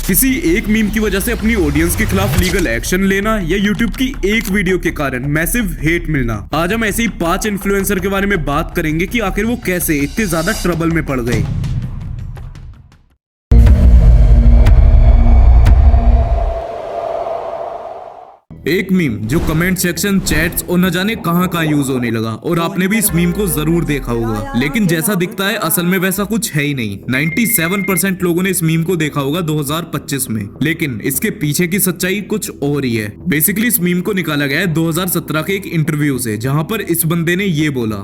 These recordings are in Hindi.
किसी एक मीम की वजह से अपनी ऑडियंस के खिलाफ लीगल एक्शन लेना या यूट्यूब की एक वीडियो के कारण मैसिव हेट मिलना। आज हम ऐसे ही 5 इन्फ्लुएंसर के बारे में बात करेंगे कि आखिर वो कैसे इतने ज्यादा ट्रबल में पड़ गए। एक मीम जो कमेंट सेक्शन, चैट्स और न जाने कहां यूज होने लगा, और आपने भी इस मीम को जरूर देखा होगा, लेकिन जैसा दिखता है असल में वैसा कुछ है ही नहीं। 97% लोगों ने इस मीम को देखा होगा 2025 में, लेकिन इसके पीछे की सच्चाई कुछ और ही है। बेसिकली इस मीम को निकाला गया है 2017 के एक इंटरव्यू से, जहां पर इस बंदे ने ये बोला,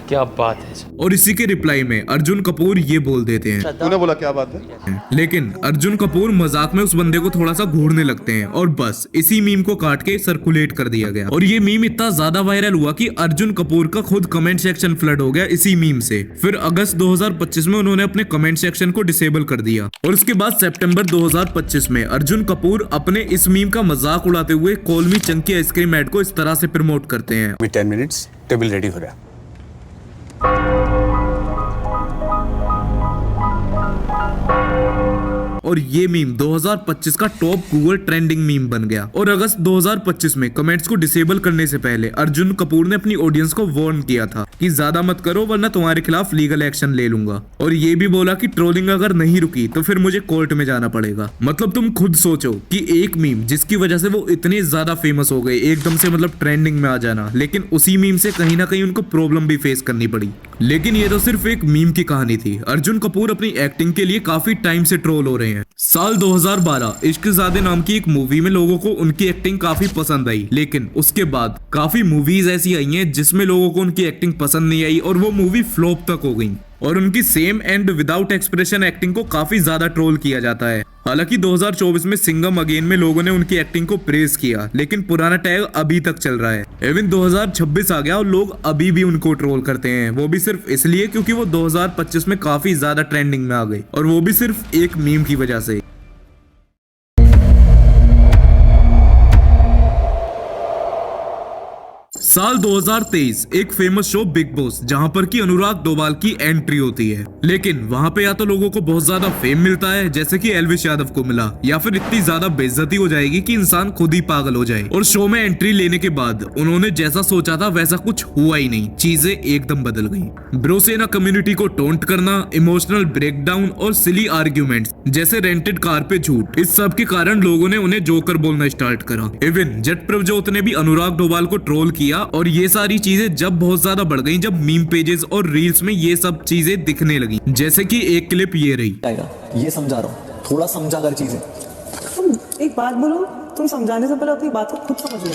क्या बात है, और इसी के रिप्लाई में अर्जुन कपूर ये बोल देते हैं, तूने बोला क्या बात है। लेकिन अर्जुन कपूर मजाक में उस बंदे को थोड़ा सा घूरने लगते हैं और बस इसी मीम को काट के सर्कुलेट कर दिया गया। और ये मीम इतना ज्यादा वायरल हुआ कि अर्जुन कपूर का खुद कमेंट सेक्शन फ्लड हो गया इसी मीम से। फिर अगस्त 2025 में उन्होंने अपने कमेंट सेक्शन को डिसेबल कर दिया, और उसके बाद सितंबर 2025 में अर्जुन कपूर अपने इस मीम का मजाक उड़ाते हुए कॉल मी चंकी आइसक्रीम ऐड को इस तरह से प्रमोट करते हैं। 10 मिनट्स टेबल रेडी हो रहा है। और ये मीम 2025 का टॉप गूगल ट्रेंडिंग मीम बन गया। और अगस्त 2025 में कमेंट्स को डिसेबल करने से पहले अर्जुन कपूर ने अपनी ऑडियंस को वार्न किया था कि ज्यादा मत करो वरना तुम्हारे खिलाफ लीगल एक्शन ले लूंगा, और ये भी बोला कि ट्रोलिंग अगर नहीं रुकी तो फिर मुझे कोर्ट में जाना पड़ेगा। मतलब तुम खुद सोचो कि एक मीम जिसकी वजह से वो इतने ज्यादा फेमस हो गए, एकदम से मतलब ट्रेंडिंग में आ जाना, लेकिन उसी मीम से कहीं ना कहीं उनको प्रॉब्लम भी फेस करनी पड़ी। लेकिन ये तो सिर्फ एक मीम की कहानी थी। अर्जुन कपूर अपनी एक्टिंग के लिए काफी टाइम से ट्रोल हो रहे हैं। साल 2012 इश्कज़ादे नाम की एक मूवी में लोगों को उनकी एक्टिंग काफी पसंद आई, लेकिन उसके बाद काफी मूवीज ऐसी आई हैं जिसमें लोगों को उनकी एक्टिंग पसंद नहीं आई और वो मूवी फ्लॉप तक हो गई, और उनकी same and without expression acting को काफी ज्यादा ट्रोल किया जाता है। हालांकि 2024 में सिंघम अगेन में लोगों ने उनकी एक्टिंग को प्रेज किया, लेकिन पुराना टैग अभी तक चल रहा है। इवन 2026 आ गया और लोग अभी भी उनको ट्रोल करते हैं, वो भी सिर्फ इसलिए क्योंकि वो 2025 में काफी ज्यादा ट्रेंडिंग में आ गए, और वो भी सिर्फ एक मीम की वजह से। साल 2023 एक फेमस शो बिग बॉस, जहां पर की अनुराग डोभाल की एंट्री होती है, लेकिन वहां पे या तो लोगों को बहुत ज्यादा फेम मिलता है जैसे कि एल्विश यादव को मिला, या फिर इतनी ज्यादा बेइज्जती हो जाएगी कि इंसान खुद ही पागल हो जाए। और शो में एंट्री लेने के बाद उन्होंने जैसा सोचा था वैसा कुछ हुआ ही नहीं, चीजें एकदम बदल गई। ब्रोसेना कम्युनिटी को टोंट करना, इमोशनल ब्रेकडाउन और सिली आर्ग्यूमेंट्स जैसे रेंटेड कार पे झूठ, इस सब के कारण लोगों ने उन्हें जोकर बोलना स्टार्ट करा। इवन जट प्रभजोत ने भी अनुराग डोभाल को ट्रोल किया, और ये सारी चीजें जब बहुत ज्यादा बढ़ गई, जब मीम पेजेस और रील्स में ये सब चीजें दिखने लगी, जैसे कि एक क्लिप ये रही। ये समझा रहा हूँ, थोड़ा समझा कर चीजें। तुम एक बात बोलो, तुम समझाने से पहले अपनी बात को खुद समझ लो।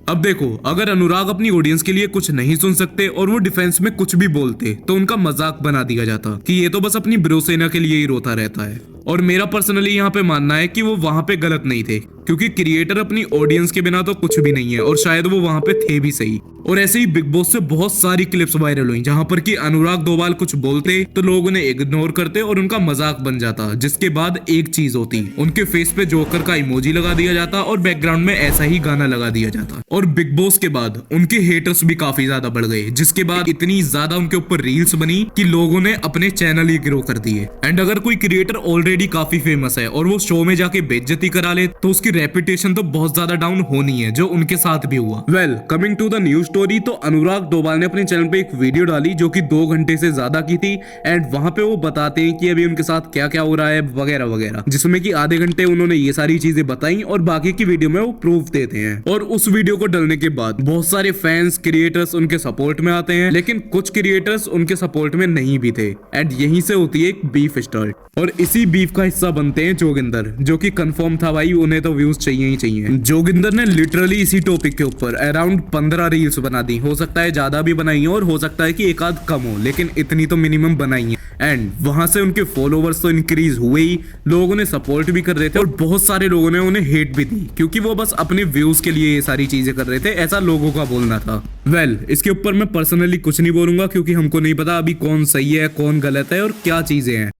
अब देखो, अगर अनुराग अपनी ऑडियंस के लिए कुछ नहीं सुन सकते और वो डिफेंस में कुछ भी बोलते तो उनका मजाक बना दिया जाता कि ये तो बस अपनी ब्रोसेना के लिए ही रोता रहता है। और मेरा पर्सनली यहाँ पे मानना है कि वो वहां पे गलत नहीं थे, क्योंकि क्रिएटर अपनी ऑडियंस के बिना तो कुछ भी नहीं है, और शायद वो वहां पे थे भी सही। और ऐसे ही बिग बॉस से बहुत सारी क्लिप्स वायरल हुई जहां पर कि अनुराग डोभाल कुछ बोलते तो लोग उन्हें इग्नोर करते और उनका मजाक बन जाता, जिसके बाद एक चीज होती, उनके फेस पे जोकर का इमोजी लगा दिया जाता और बैकग्राउंड में ऐसा ही गाना लगा दिया जाता। और बिग बॉस के बाद उनके हेटर्स भी काफी ज्यादा बढ़ गए, जिसके बाद इतनी ज्यादा उनके ऊपर रील्स बनी कि लोगों ने अपने चैनल ही ग्रो कर दिए। एंड अगर कोई क्रिएटर ऑलरेडी काफी फेमस है और वो शो में जाके बेइज्जती करा ले तो उसकी रेपुटेशन तो बहुत ज्यादा डाउन होनी है, जो उनके साथ भी हुआ। Well, coming to the news story, तो अनुराग डोभाल ने अपने चैनल पे एक वीडियो डाली जो कि 2 घंटे से ज्यादा की थी, एंड वहां पे वो बताते हैं कि अभी उनके साथ क्या क्या हो रहा है वगैरह वगैरह, जिसमें कि आधे घंटे उन्होंने ये सारी चीजें बताई और बाकी की वीडियो में वो प्रूफ देते हैं। और उस वीडियो को डालने के बाद बहुत सारे फैंस, क्रिएटर्स उनके सपोर्ट में आते हैं, लेकिन कुछ क्रिएटर्स उनके सपोर्ट में नहीं भी थे, एंड यहीं से होती है एक बीफ स्टार्ट। और इसी बीफ का हिस्सा बनते हैं जोगिंदर, जो कि कंफर्म था भाई, उन्हें तो व्यूज चाहिए ही चाहिए। जोगिंदर ने लिटरली इसी टॉपिक के ऊपर अराउंड 15 रील्स बना दी, हो सकता है ज्यादा भी बनाई है और हो सकता है कि एक आध कम हो, लेकिन इतनी तो मिनिमम बनाई है। एंड वहां से उनके फॉलोवर्स तो इंक्रीज हुए ही, लोगों ने सपोर्ट भी कर रहे थे और बहुत सारे लोगों ने उन्हें हेट भी दी, क्योंकि वो बस अपने व्यूज के लिए ये सारी चीजें कर रहे थे, ऐसा लोगों का बोलना था। वेल, इसके ऊपर मैं पर्सनली कुछ नहीं बोलूंगा, क्योंकि हमको नहीं पता अभी कौन सही है कौन गलत है और क्या चीजें हैं।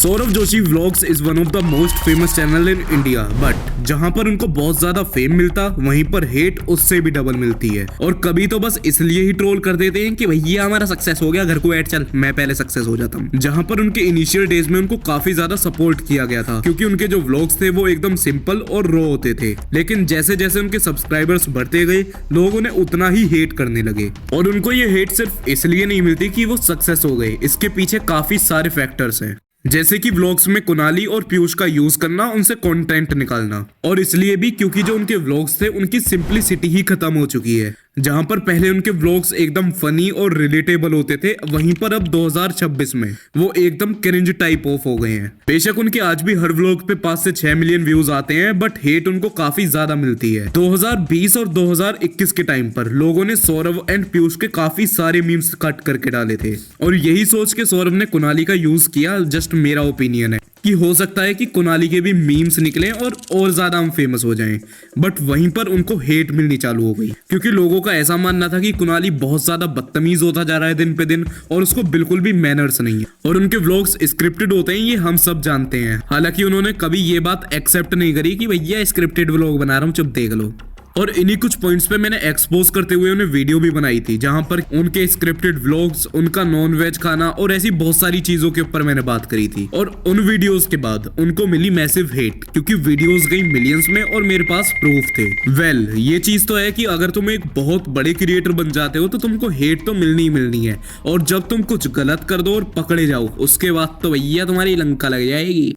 Saurabh Joshi vlogs is one of the most famous channel in India, but जहां पर उनको बहुत ज्यादा फेम मिलता वहीं पर हेट उससे भी डबल मिलती है। और कभी तो बस इसलिए ही ट्रोल कर देते हैं कि भैया हमारा सक्सेस हो गया, घर को ऐड चल, मैं पहले सक्सेस हो जाता हूँ। जहां पर उनके इनिशियल डेज में उनको काफी ज्यादा सपोर्ट किया गया था, क्योंकि उनके जो व्लॉग्स थे वो एकदम सिंपल और रो होते थे। लेकिन जैसे जैसे उनके सब्सक्राइबर्स बढ़ते गए, लोग उन्हें उतना ही हेट करने लगे। और उनको ये हेट सिर्फ इसलिए नहीं मिलती कि वो सक्सेस हो गए, इसके पीछे काफी सारे फैक्टर्स हैं, जैसे कि व्लॉग्स में कुणाली और पीयूष का यूज करना, उनसे कंटेंट निकालना, और इसलिए भी क्योंकि जो उनके व्लॉग्स थे उनकी सिंप्लिसिटी ही खत्म हो चुकी है। जहां पर पहले उनके व्लॉग्स एकदम फनी और रिलेटेबल होते थे, वहीं पर अब 2026 में वो एकदम क्रिंज टाइप ऑफ हो गए हैं। बेशक उनके आज भी हर व्लॉग पे 5 से 6 मिलियन व्यूज आते हैं, बट हेट उनको काफी ज्यादा मिलती है। 2020 और 2021 के टाइम पर लोगों ने सौरभ एंड पीयूष के काफी सारे मीम्स कट करके डाले थे, और यही सोच के सौरभ ने कुणाली का यूज किया। जस्ट मेरा ओपिनियन है कि हो सकता है कि कुणाली के भी मीम्स निकले और ज्यादा हम फेमस हो जाएं, बट वहीं पर उनको हेट मिलनी चालू हो गई, क्योंकि लोगों का ऐसा मानना था कि कुणाली बहुत ज्यादा बदतमीज होता जा रहा है दिन पे दिन, और उसको बिल्कुल भी मैनर्स नहीं है, और उनके व्लॉग्स स्क्रिप्टेड होते हैं, ये हम सब जानते हैं। हालांकि उन्होंने कभी ये बात एक्सेप्ट नहीं करी कि भैया स्क्रिप्टेड व्लॉग बना रहा हूं, चुप देख लो। और इन्हीं कुछ पॉइंट्स पे मैंने एक्सपोज करते हुए उन्हें वीडियो भी बनाई थी, जहां पर उनके स्क्रिप्टेड व्लॉग्स, उनका नॉन वेज खाना और ऐसी बहुत सारी चीजों के ऊपर मैंने बात करी थी। और उन वीडियोस के बाद उनको मिली मैसिव हेट, क्योंकि वीडियोस गई मिलियंस में और मेरे पास प्रूफ थे। वेल, ये चीज तो है कि अगर तुम एक बहुत बड़े क्रिएटर बन जाते हो तो तुमको हेट तो मिलनी ही मिलनी है, और जब तुम कुछ गलत कर दो और पकड़े जाओ, उसके बाद तो भैया तुम्हारी लंका लग जाएगी।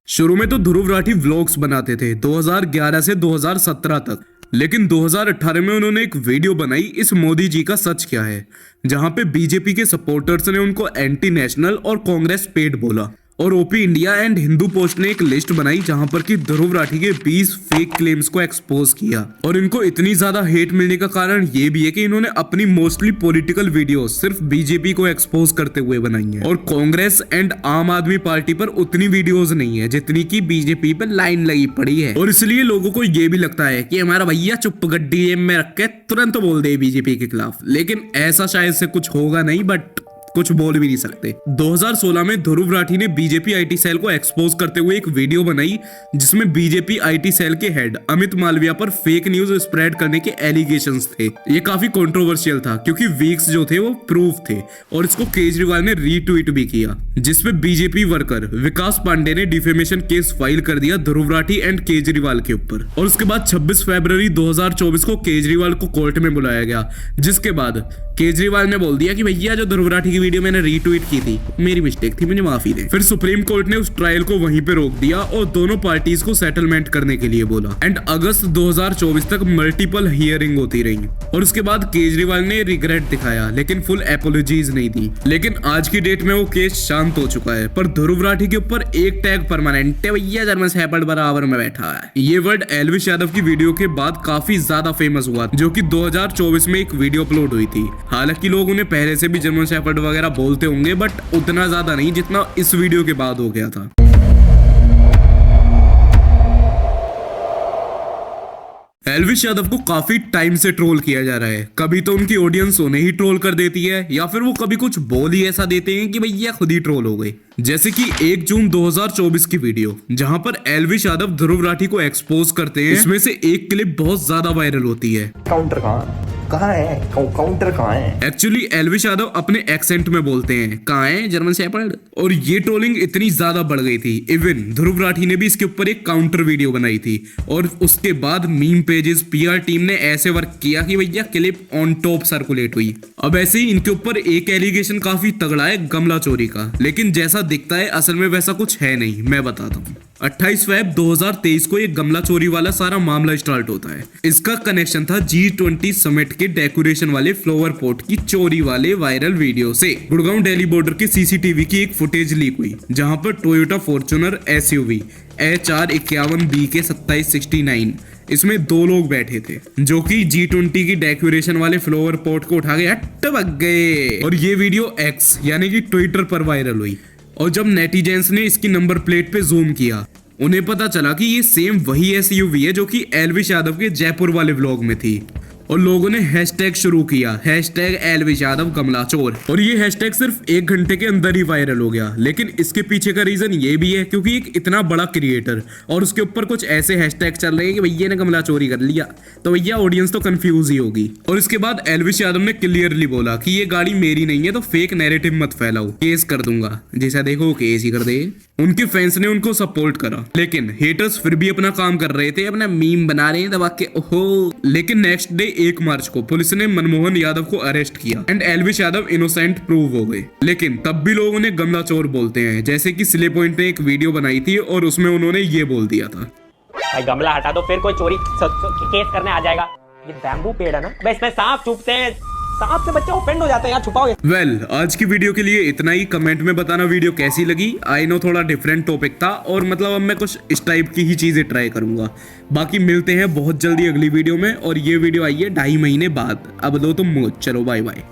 शुरू में तो ध्रुव राठी व्लॉग्स बनाते थे 2011 से 2017 तक, लेकिन 2018 में उन्होंने एक वीडियो बनाई, इस मोदी जी का सच क्या है, जहां पे बीजेपी के सपोर्टर्स ने उनको एंटी नेशनल और कांग्रेस पेड बोला। और OP India and Hindu post ने एक लिस्ट बनाई जहां पर कि ध्रुव राठी के 20 फेक क्लेम्स को एक्सपोज किया। और इनको इतनी ज्यादा हेट मिलने का कारण ये भी है कि इन्होंने अपनी मोस्टली पॉलिटिकल वीडियोस सिर्फ बीजेपी को एक्सपोज करते हुए बनाई है, और कांग्रेस एंड आम आदमी पार्टी पर उतनी वीडियोस नहीं है जितनी की बीजेपी पर लाइन लगी पड़ी है। और इसलिए लोगों को ये भी लगता है कि हमारा भैया चुप गड्डी जेब में रख के तुरंत बोल दे बीजेपी के खिलाफ, लेकिन ऐसा शायद से कुछ होगा नहीं, बट कुछ बोल भी नहीं सकते। 2016 में ध्रुव राठी ने बीजेपी आईटी सेल को एक्सपोज करते हुए एक वीडियो बनाई, जिसमें बीजेपी आईटी सेल के हेड अमित मालविया पर फेक न्यूज स्प्रेड करने के एलिगेशंस थे। ये काफी कंट्रोवर्शियल था, क्योंकि वीक्स जो थे वो प्रूफ थे, और इसको केजरीवाल ने रीट्वीट भी किया, जिसमें बीजेपी वर्कर विकास पांडे ने डिफेमेशन केस फाइल कर दिया ध्रुव राठी एंड केजरीवाल के ऊपर। और उसके बाद 26 फरवरी 2024 को केजरीवाल को कोर्ट में बुलाया गया, जिसके बाद केजरीवाल ने बोल दिया कि भैया जो ध्रुव राठी की वीडियो मैंने रीट्वीट की थी मेरी मिस्टेक थी, मुझे माफी दे। फिर सुप्रीम कोर्ट ने उस ट्रायल को वहीं पे रोक दिया और दोनों पार्टीज को सेटलमेंट करने के लिए बोला। एंड अगस्त 2024 तक मल्टीपल हियरिंग होती रही, और उसके बाद केजरीवाल ने रिग्रेट दिखाया, लेकिन फुल एपोलॉजीज नहीं दी। लेकिन आज की डेट में वो केस शांत हो चुका है, पर ध्रुव राठी के ऊपर एक टैग परमानेंट है, भैया जर्मन शेफर्ड बराबर में बैठा है। ये वर्ड एल्विश यादव की वीडियो के बाद काफी ज्यादा फेमस हुआ, जो कि 2024 में एक वीडियो अपलोड हुई थी। हालांकि लोग उन्हें पहले से भी जर्मन शेफर्ड वगैरह बोलते होंगे, बट उतना ज्यादा नहीं जितना इस वीडियो के बाद हो गया था। एल्विश यादव को काफी टाइम से ट्रोल किया जा रहा है। कभी तो उनकी ऑडियंस उन्हें ही ट्रोल कर देती है, या फिर वो कभी कुछ बोल ही ऐसा देते हैं कि भैया खुद ही ट्रोल हो गए। जैसे कि 1 जून 2024 की वीडियो, जहां पर एल्विश यादव ध्रुव राठी को एक्सपोज करते हैं, इसमें से एक क्लिप बहुत ज्यादा वायरल होती है। काउंटर कहाँ है? काउंटर कहाँ है? एक्चुअली एल्विश यादव अपने एक्सेंट में बोलते हैं कहाँ है जर्मन शेफर्ड, और ये ट्रोलिंग इतनी ज्यादा बढ़ गई थी, इवन ध्रुव राठी ने भी इसके ऊपर एक काउंटर वीडियो बनाई थी। और उसके बाद मीम पेजेस, पीआर टीम ने ऐसे वर्क किया कि भैया क्लिप ऑन टॉप सर्कुलेट हुई। अब ऐसे ही इनके ऊपर एक एलिगेशन काफी तगड़ा है गमला चोरी का, लेकिन जैसा दिखता है असल में वैसा कुछ है नहीं। मैं बताता हूँ। 28 फरवरी 2023 को एक गमला चोरी वाला सारा मामला स्टार्ट होता है। इसका कनेक्शन था G20 समिट के डेकोरेशन वाले फ्लावर पॉट की चोरी वाले वायरल वीडियो से। गुड़गांव दिल्ली बॉर्डर के सीसीटीवी की एक फुटेज लीक हुई, जहां पर टोयोटा फॉर्च्यूनर SUV HR51B के 2769 इसमें 2 लोग बैठे थे, जो कि G20 की डेकोरेशन वाले फ्लावर पॉट को उठा के हट भग गए। और ये वीडियो X यानी कि ट्विटर पर वायरल हुई, और जब नेटिजन्स ने इसकी नंबर प्लेट पे जूम किया, उन्हें पता चला कि ये सेम वही SUV है जो कि एल्विश यादव के जयपुर वाले व्लॉग में थी। और लोगों ने हैशटैग शुरू किया, हैशटैग एलविश यादव गमला चोर। और ये हैशटैग सिर्फ 1 घंटे के अंदर ही वायरल हो गया। लेकिन इसके पीछे का रीजन ये भी है क्योंकि एक इतना बड़ा क्रिएटर और उसके ऊपर कुछ ऐसे हैशटैग चल रहे हैं कि भैया ने गमला चोरी कर लिया, तो भैया ऑडियंस तो कंफ्यूज ही होगी। और इसके बाद एलविश यादव ने क्लियरली बोला कि ये गाड़ी मेरी नहीं है, तो फेक नैरेटिव मत फैलाओ, केस कर दूंगा। जैसा देखो केस ही कर दे। उनके फैंस ने उनको सपोर्ट करा, लेकिन हेटर्स फिर भी अपना काम कर रहे थे, अपना मीम बना रहे हैं दबा के, ओहो। लेकिन नेक्स्ट डे 1 मार्च को पुलिस ने मनमोहन यादव को अरेस्ट किया and Elvish Yadav innocent prove हो गए। लेकिन तब भी लोग उन्हें गमला चोर बोलते हैं। जैसे कि स्ले पॉइंट ने एक वीडियो बनाई थी और उसमें उन्होंने ये बोल दिया था, भाई गमला हटा दो, फिर कोई चोरी केस करने आ जाएगा। ये बैम्बू पेड़ है ना, बस इसमें सांप छुपते हैं, सांप से बच्चे ऑफेंड हो जाते हैं यार, छुपाओगे। वेल, आज की वीडियो के लिए इतना ही। कमेंट में बताना वीडियो कैसी लगी। आई नो थोड़ा डिफरेंट टॉपिक था और मतलब अब मैं कुछ इस टाइप की ही चीजें ट्राई करूंगा। बाकी मिलते हैं बहुत जल्दी अगली वीडियो में। और ये वीडियो आई है 2.5 महीने बाद। अब दो तुम मुझ, चलो बाय बाय।